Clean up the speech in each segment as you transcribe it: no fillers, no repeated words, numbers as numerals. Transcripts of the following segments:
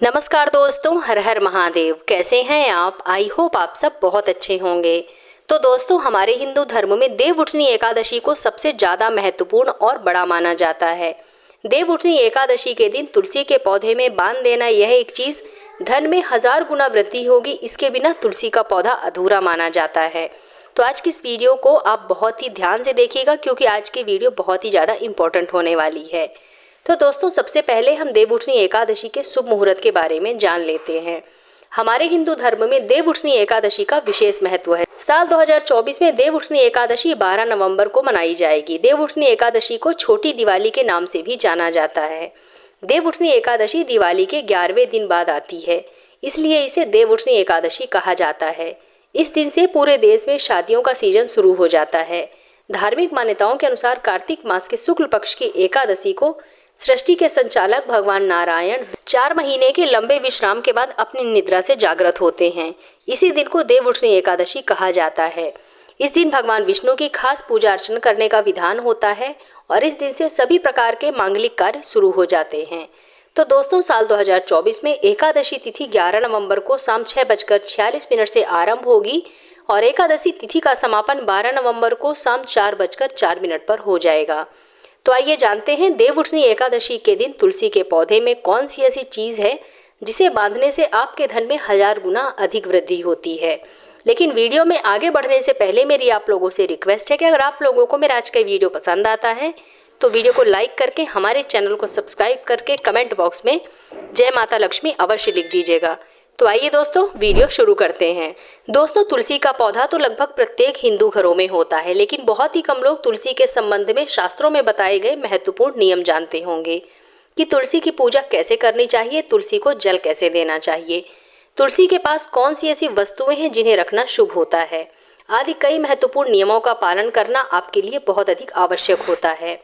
नमस्कार दोस्तों, हर हर महादेव। कैसे हैं आप? आई होप आप सब बहुत अच्छे होंगे। तो दोस्तों, हमारे हिंदू धर्म में देवउठनी एकादशी को सबसे ज़्यादा महत्वपूर्ण और बड़ा माना जाता है। देवउठनी एकादशी के दिन तुलसी के पौधे में बांध देना, यह एक चीज़ धन में 1000 गुना वृद्धि होगी। इसके बिना तुलसी का पौधा अधूरा माना जाता है। तो आज की इस वीडियो को आप बहुत ही ध्यान से देखिएगा, क्योंकि आज की वीडियो बहुत ही ज़्यादा इम्पोर्टेंट होने वाली है। तो दोस्तों, सबसे पहले हम देवउठनी एकादशी के शुभ मुहूर्त के बारे में जान लेते हैं। हमारे हिंदू धर्म में देवउठनी एकादशी का विशेष महत्व है। साल 2024 में देवउठनी एकादशी 12 नवंबर को मनाई जाएगी। देवउठनी एकादशी को छोटी दिवाली के नाम से भी जाना जाता है। देवउठनी एकादशी दिवाली के 11वें दिन बाद आती है, इसलिए इसे देवउठनी एकादशी कहा जाता है। इस दिन से पूरे देश में शादियों का सीजन शुरू हो जाता है। धार्मिक मान्यताओं के अनुसार कार्तिक मास के शुक्ल पक्ष की एकादशी को सृष्टि के संचालक भगवान नारायण 4 महीने के लंबे विश्राम के बाद अपनी निद्रा से जागृत होते हैं। इसी दिन को देवउठनी एकादशी कहा जाता है। इस दिन भगवान विष्णु की खास पूजा अर्चना करने का विधान होता है और इस दिन से सभी प्रकार के मांगलिक कार्य शुरू हो जाते हैं। तो दोस्तों, साल 2024 में एकादशी तिथि 11 नवंबर को शाम 6:46 से आरंभ होगी और एकादशी तिथि का समापन 12 नवंबर को शाम 4:04 पर हो जाएगा। तो आइए जानते हैं देवउठनी एकादशी के दिन तुलसी के पौधे में कौन सी ऐसी चीज़ है जिसे बांधने से आपके धन में 1000 गुना अधिक वृद्धि होती है। लेकिन वीडियो में आगे बढ़ने से पहले मेरी आप लोगों से रिक्वेस्ट है कि अगर आप लोगों को मेरा आज का वीडियो पसंद आता है तो वीडियो को लाइक करके हमारे चैनल को सब्सक्राइब करके कमेंट बॉक्स में जय माता लक्ष्मी अवश्य लिख दीजिएगा। तो आइए दोस्तों, वीडियो शुरू करते हैं। दोस्तों, तुलसी का पौधा तो लगभग प्रत्येक हिंदू घरों में होता है, लेकिन बहुत ही कम लोग तुलसी के संबंध में शास्त्रों में बताए गए महत्वपूर्ण नियम जानते होंगे कि तुलसी की पूजा कैसे करनी चाहिए, तुलसी को जल कैसे देना चाहिए, तुलसी के पास कौन सी ऐसी वस्तुएं हैं जिन्हें रखना शुभ होता है, आदि कई महत्वपूर्ण नियमों का पालन करना आपके लिए बहुत अधिक आवश्यक होता है।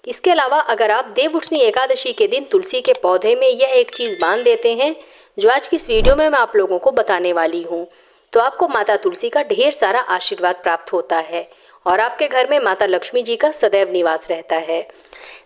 इसके अलावा अगर आप देवउठनी एकादशी के दिन तुलसी के पौधे में यह एक चीज़ बांध देते हैं जो आज की इस वीडियो में मैं आप लोगों को बताने वाली हूँ, तो आपको माता तुलसी का ढेर सारा आशीर्वाद प्राप्त होता है और आपके घर में माता लक्ष्मी जी का सदैव निवास रहता है।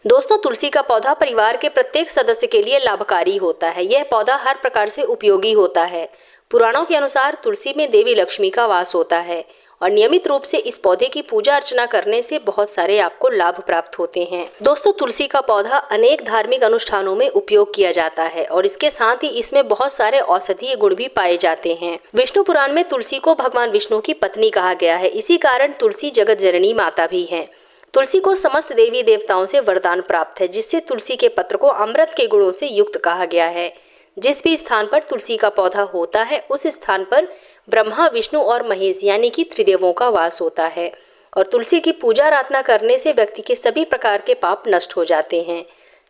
दोस्तों, तुलसी का पौधा परिवार के प्रत्येक सदस्य के लिए लाभकारी होता है। यह पौधा हर प्रकार से उपयोगी होता है। पुराणों के अनुसार तुलसी में देवी लक्ष्मी का वास होता है और नियमित रूप से इस पौधे की पूजा अर्चना करने से बहुत सारे आपको लाभ प्राप्त होते हैं। दोस्तों, तुलसी का पौधा अनेक धार्मिक अनुष्ठानों में उपयोग किया जाता है और इसके साथ ही इसमें बहुत सारे औषधीय गुण भी पाए जाते हैं। विष्णु पुराण में तुलसी को भगवान विष्णु की पत्नी कहा गया है। इसी कारण तुलसी जगत जननी माता भी है। तुलसी को समस्त देवी देवताओं से वरदान प्राप्त है, जिससे तुलसी के पत्र को अमृत के गुणों से युक्त कहा गया है। जिस भी स्थान पर तुलसी का पौधा होता है उस स्थान पर ब्रह्मा, विष्णु और महेश यानी कि त्रिदेवों का वास होता है और तुलसी की पूजा आराधना करने से व्यक्ति के सभी प्रकार के पाप नष्ट हो जाते हैं।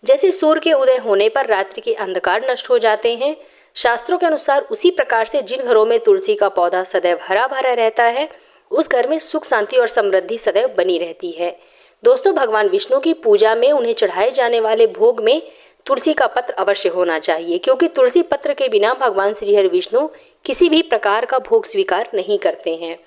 जैसे सूर्य के उदय होने पर रात्रि के अंधकार नष्ट हो जाते हैं, शास्त्रों के अनुसार उसी प्रकार से जिन घरों में तुलसी का पौधा सदैव हरा भरा रहता है उस घर में सुख, शांति और समृद्धि सदैव बनी रहती है। दोस्तों, भगवान विष्णु की पूजा में उन्हें चढ़ाए जाने वाले भोग में तुलसी का पत्र अवश्य होना चाहिए, क्योंकि तुलसी पत्र के बिना भगवान श्री हरि विष्णु किसी भी प्रकार का भोग स्वीकार नहीं करते हैं।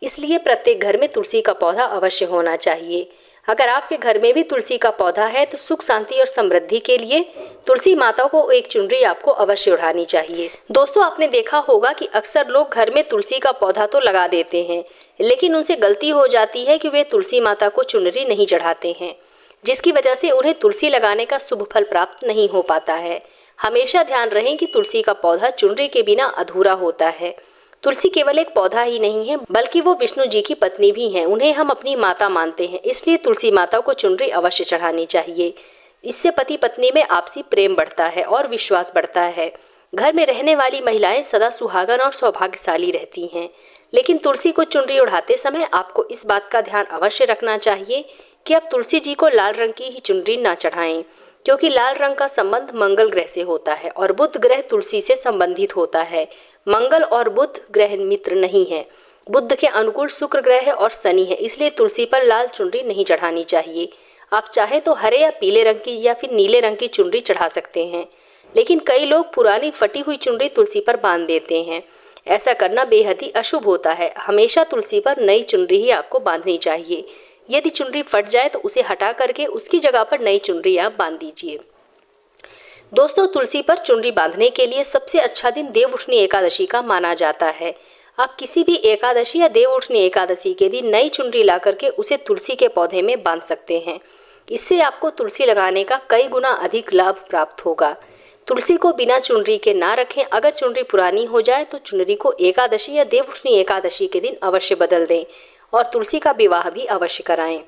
इसलिए प्रत्येक घर में तुलसी का पौधा अवश्य होना चाहिए। अगर आपके घर में भी तुलसी का पौधा है तो सुख, शांति और समृद्धि के लिए तुलसी माता को एक चुनरी आपको अवश्य उड़ानी चाहिए। दोस्तों, आपने देखा होगा कि अक्सर लोग घर में तुलसी का पौधा तो लगा देते हैं, लेकिन उनसे गलती हो जाती है कि वे तुलसी माता को चुनरी नहीं चढ़ाते हैं, जिसकी वजह से उन्हें तुलसी लगाने का शुभ फल प्राप्त नहीं हो पाता है। हमेशा ध्यान रहे कि तुलसी का पौधा चुनरी के बिना अधूरा होता है। तुलसी केवल एक पौधा ही नहीं है, बल्कि वो विष्णु जी की पत्नी भी हैं। उन्हें हम अपनी माता मानते हैं, इसलिए तुलसी माता को चुनरी अवश्य चढ़ानी चाहिए। इससे पति पत्नी में आपसी प्रेम बढ़ता है और विश्वास बढ़ता है। घर में रहने वाली महिलाएं सदा सुहागन और सौभाग्यशाली रहती हैं। लेकिन तुलसी को चुनरी उड़ाते समय आपको इस बात का ध्यान अवश्य रखना चाहिए कि आप तुलसी जी को लाल रंग की ही चुनरी ना चढ़ाएं, क्योंकि लाल रंग का संबंध मंगल ग्रह से होता है और बुध ग्रह तुलसी से संबंधित होता है। मंगल और बुध ग्रह मित्र नहीं है। बुध के अनुकूल शुक्र ग्रह है और शनि है, इसलिए तुलसी पर लाल चुनरी नहीं चढ़ानी चाहिए। आप चाहें तो हरे या पीले रंग की या फिर नीले रंग की चुनरी चढ़ा सकते हैं, लेकिन कई लोग पुरानी फटी हुई चुनरी तुलसी पर बांध देते हैं। ऐसा करना बेहद ही अशुभ होता है। हमेशा तुलसी पर नई चुनरी ही आपको बांधनी चाहिए। यदि चुनरी फट जाए तो उसे हटा करके उसकी जगह पर नई चुनरी आप बांध दीजिए। दोस्तों, तुलसी पर चुनरी बांधने के लिए सबसे अच्छा दिन देवउठनी एकादशी का माना जाता है। आप किसी भी एकादशी या देवउठनी एकादशी के दिन नई चुनरी ला करके उसे तुलसी के पौधे में बांध सकते हैं। इससे आपको तुलसी लगाने का कई गुना अधिक लाभ प्राप्त होगा। तुलसी को बिना चुनरी के ना रखें। अगर चुनरी पुरानी हो जाए तो चुनरी को एकादशी या देवउठनी एकादशी के दिन अवश्य बदल दें और तुलसी का विवाह भी अवश्य कराएं।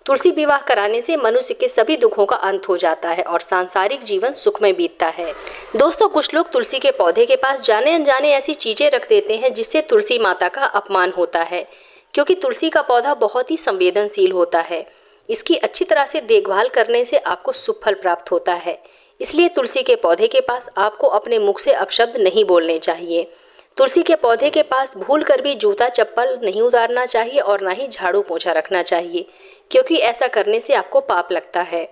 तुलसी विवाह कराने से मनुष्य के सभी दुखों का अंत हो जाता है और सांसारिक जीवन सुखमय बीतता है। दोस्तों, कुछ लोग तुलसी के पौधे के पास जाने अनजाने ऐसी चीजें रख देते हैं जिससे तुलसी माता का अपमान होता है, क्योंकि तुलसी का पौधा बहुत ही संवेदनशील होता है। इसकी अच्छी तरह से देखभाल करने से आपको शुभ फल प्राप्त होता है। इसलिए तुलसी के पौधे के पास आपको अपने मुख से अपशब्द नहीं बोलने चाहिए। तुलसी के पौधे के पास भूल कर भी जूता चप्पल नहीं उतारना चाहिए और ना ही झाड़ू पोछा रखना चाहिए, क्योंकि ऐसा करने से आपको पाप लगता है।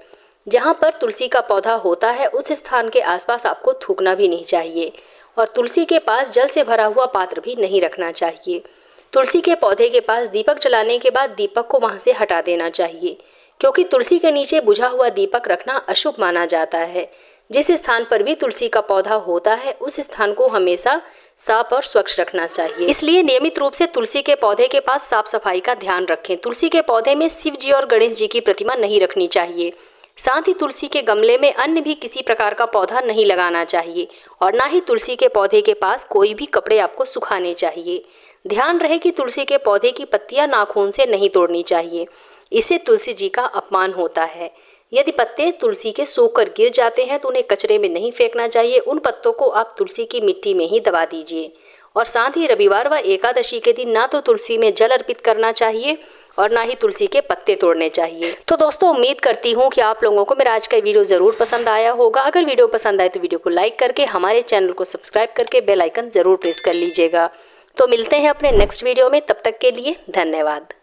जहाँ पर तुलसी का पौधा होता है उस स्थान के आसपास आपको थूकना भी नहीं चाहिए और तुलसी के पास जल से भरा हुआ पात्र भी नहीं रखना चाहिए। तुलसी के पौधे के पास दीपक जलाने के बाद दीपक को वहाँ से हटा देना चाहिए, क्योंकि तुलसी के नीचे बुझा हुआ दीपक रखना अशुभ माना जाता है। जिस स्थान पर भी तुलसी का पौधा होता है उस स्थान को हमेशा साफ और स्वच्छ रखना चाहिए। इसलिए नियमित रूप से तुलसी के पौधे के पास साफ सफाई का ध्यान रखें। तुलसी के पौधे में शिव जी और गणेश जी की प्रतिमा नहीं रखनी चाहिए। साथ ही तुलसी के गमले में अन्य भी किसी प्रकार का पौधा नहीं लगाना चाहिए और ना ही तुलसी के पौधे के पास कोई भी कपड़े आपको सुखाने चाहिए। ध्यान रहे कि तुलसी के पौधे की पत्तियां नाखून से नहीं तोड़नी चाहिए, इससे तुलसी जी का अपमान होता है। यदि पत्ते तुलसी के सूखकर गिर जाते हैं तो उन्हें कचरे में नहीं फेंकना चाहिए। उन पत्तों को आप तुलसी की मिट्टी में ही दबा दीजिए। और साथ ही रविवार व एकादशी के दिन ना तो तुलसी में जल अर्पित करना चाहिए और ना ही तुलसी के पत्ते तोड़ने चाहिए। तो दोस्तों, उम्मीद करती हूँ कि आप लोगों को मेरा आज का वीडियो ज़रूर पसंद आया होगा। अगर वीडियो पसंद आए तो वीडियो को लाइक करके हमारे चैनल को सब्सक्राइब करके बेल आइकन ज़रूर प्रेस कर लीजिएगा। तो मिलते हैं अपने नेक्स्ट वीडियो में, तब तक के लिए धन्यवाद।